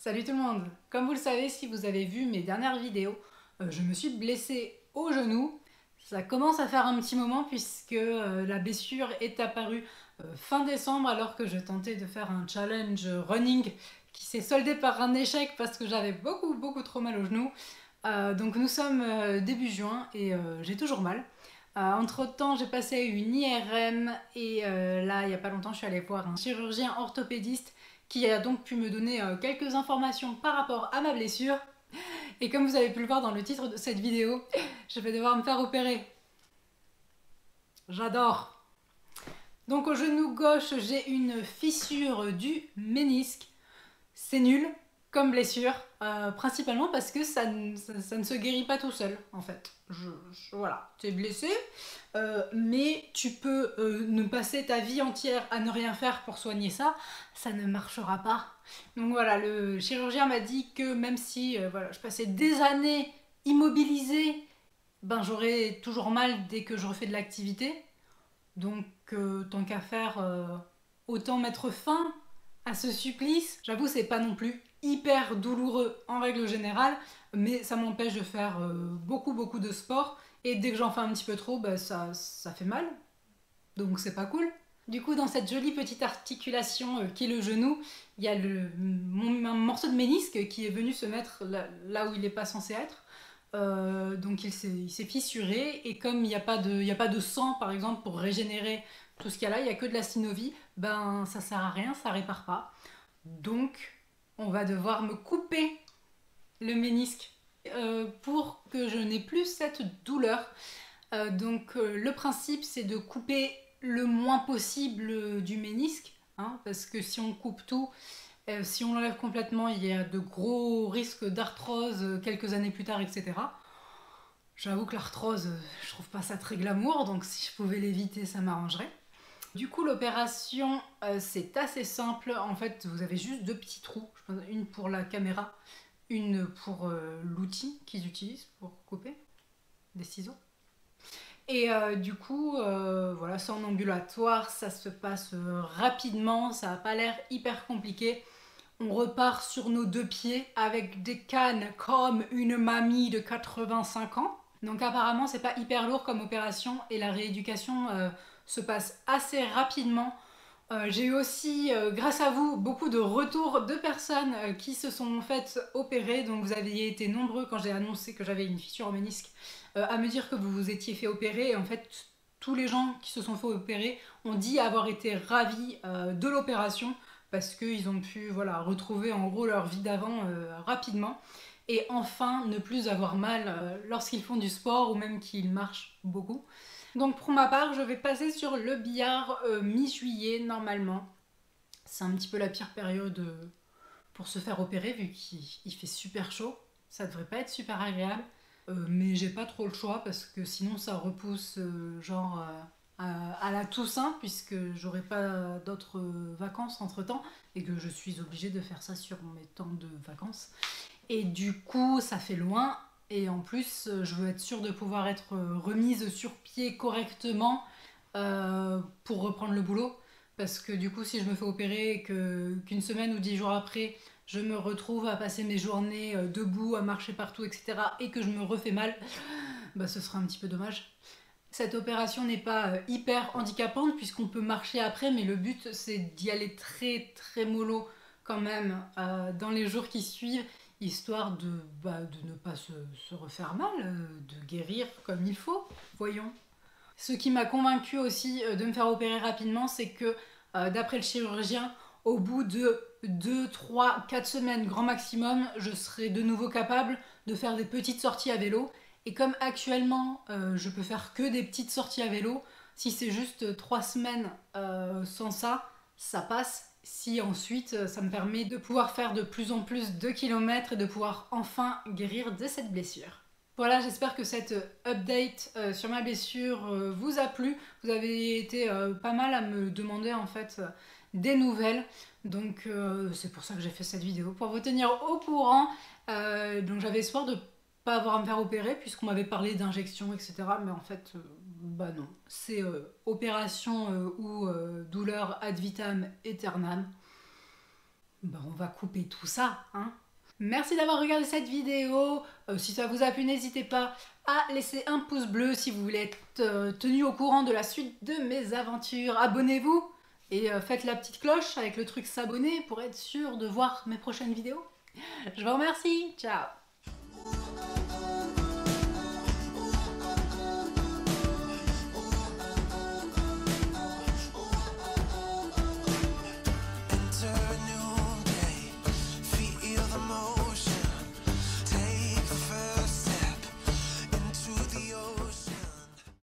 Salut tout le monde! Comme vous le savez, si vous avez vu mes dernières vidéos, je me suis blessée au genou. Ça commence à faire un petit moment puisque la blessure est apparue fin décembre alors que je tentais de faire un challenge running qui s'est soldé par un échec parce que j'avais beaucoup trop mal au genou. Donc nous sommes début juin et j'ai toujours mal. Entre-temps, j'ai passé une IRM et là, il n'y a pas longtemps, je suis allée voir un chirurgien orthopédiste qui a donc pu me donner quelques informations par rapport à ma blessure. Et comme vous avez pu le voir dans le titre de cette vidéo, je vais devoir me faire opérer. J'adore! Donc au genou gauche, j'ai une fissure du ménisque. C'est nul comme blessure, principalement parce que ça ne se guérit pas tout seul, en fait. Voilà, tu es blessé, mais tu peux ne passer ta vie entière à ne rien faire pour soigner ça, ça ne marchera pas. Donc voilà, le chirurgien m'a dit que même si voilà, je passais des années immobilisée, ben j'aurais toujours mal dès que je refais de l'activité. Donc tant qu'à faire, autant mettre fin à ce supplice. J'avoue, c'est pas non plus hyper douloureux en règle générale, mais ça m'empêche de faire beaucoup de sport. Et dès que j'en fais un petit peu trop, bah, ça fait mal. Donc c'est pas cool. Du coup, dans cette jolie petite articulation qui est le genou, il y a un morceau de ménisque qui est venu se mettre là où il n'est pas censé être. Donc il s'est fissuré et comme il n'y a pas de sang par exemple pour régénérer tout ce qu'il y a là, il n'y a que de la synovie, ben ça sert à rien, ça répare pas. Donc on va devoir me couper le ménisque pour que je n'ai plus cette douleur. Le principe c'est de couper le moins possible du ménisque, hein, parce que si on coupe tout, si on l'enlève complètement, il y a de gros risques d'arthrose quelques années plus tard, etc. J'avoue que l'arthrose, je trouve pas ça très glamour, donc si je pouvais l'éviter, ça m'arrangerait. Du coup, l'opération, c'est assez simple. En fait, vous avez juste deux petits trous. Je pense une pour la caméra, une pour l'outil qu'ils utilisent pour couper, des ciseaux. Et du coup, voilà, c'est en ambulatoire, ça se passe rapidement, ça n'a pas l'air hyper compliqué. On repart sur nos deux pieds avec des cannes comme une mamie de 85 ans. Donc apparemment c'est pas hyper lourd comme opération et la rééducation se passe assez rapidement. J'ai eu aussi, grâce à vous, beaucoup de retours de personnes qui se sont faites opérer. Donc vous aviez été nombreux quand j'ai annoncé que j'avais une fissure au ménisque à me dire que vous vous étiez fait opérer. Et en fait, tous les gens qui se sont fait opérer ont dit avoir été ravis de l'opération parce qu'ils ont pu voilà, retrouver en gros leur vie d'avant rapidement et enfin ne plus avoir mal lorsqu'ils font du sport ou même qu'ils marchent beaucoup. Donc pour ma part, je vais passer sur le billard mi-juillet normalement. C'est un petit peu la pire période pour se faire opérer vu qu'il fait super chaud. Ça devrait pas être super agréable. Mais j'ai pas trop le choix parce que sinon ça repousse genre à la Toussaint puisque j'aurai pas d'autres vacances entre temps et que je suis obligée de faire ça sur mes temps de vacances. Et du coup ça fait loin et en plus je veux être sûre de pouvoir être remise sur pied correctement pour reprendre le boulot parce que du coup si je me fais opérer et qu'une semaine ou 10 jours après je me retrouve à passer mes journées debout, à marcher partout, etc. et que je me refais mal, bah ce sera un petit peu dommage. Cette opération n'est pas hyper handicapante puisqu'on peut marcher après, mais le but c'est d'y aller très mollo quand même dans les jours qui suivent, histoire de ne pas se refaire mal, de guérir comme il faut, voyons. Ce qui m'a convaincu aussi de me faire opérer rapidement, c'est que d'après le chirurgien, au bout de 2, 3, 4 semaines grand maximum, je serai de nouveau capable de faire des petites sorties à vélo. Et comme actuellement, je peux faire que des petites sorties à vélo, si c'est juste 3 semaines sans ça, ça passe. Si ensuite, ça me permet de pouvoir faire de plus en plus de kilomètres et de pouvoir enfin guérir de cette blessure. Voilà, j'espère que cette update sur ma blessure vous a plu. Vous avez été pas mal à me demander en fait des nouvelles. Donc c'est pour ça que j'ai fait cette vidéo, pour vous tenir au courant. Donc j'avais espoir de pas avoir à me faire opérer puisqu'on m'avait parlé d'injections, etc. Mais en fait, bah non. C'est opération ou douleur ad vitam aeternam. Ben, on va couper tout ça, hein. Merci d'avoir regardé cette vidéo. Si ça vous a plu, n'hésitez pas à laisser un pouce bleu si vous voulez être tenu au courant de la suite de mes aventures. Abonnez-vous et faites la petite cloche avec le truc s'abonner pour être sûr de voir mes prochaines vidéos. Je vous remercie. Ciao.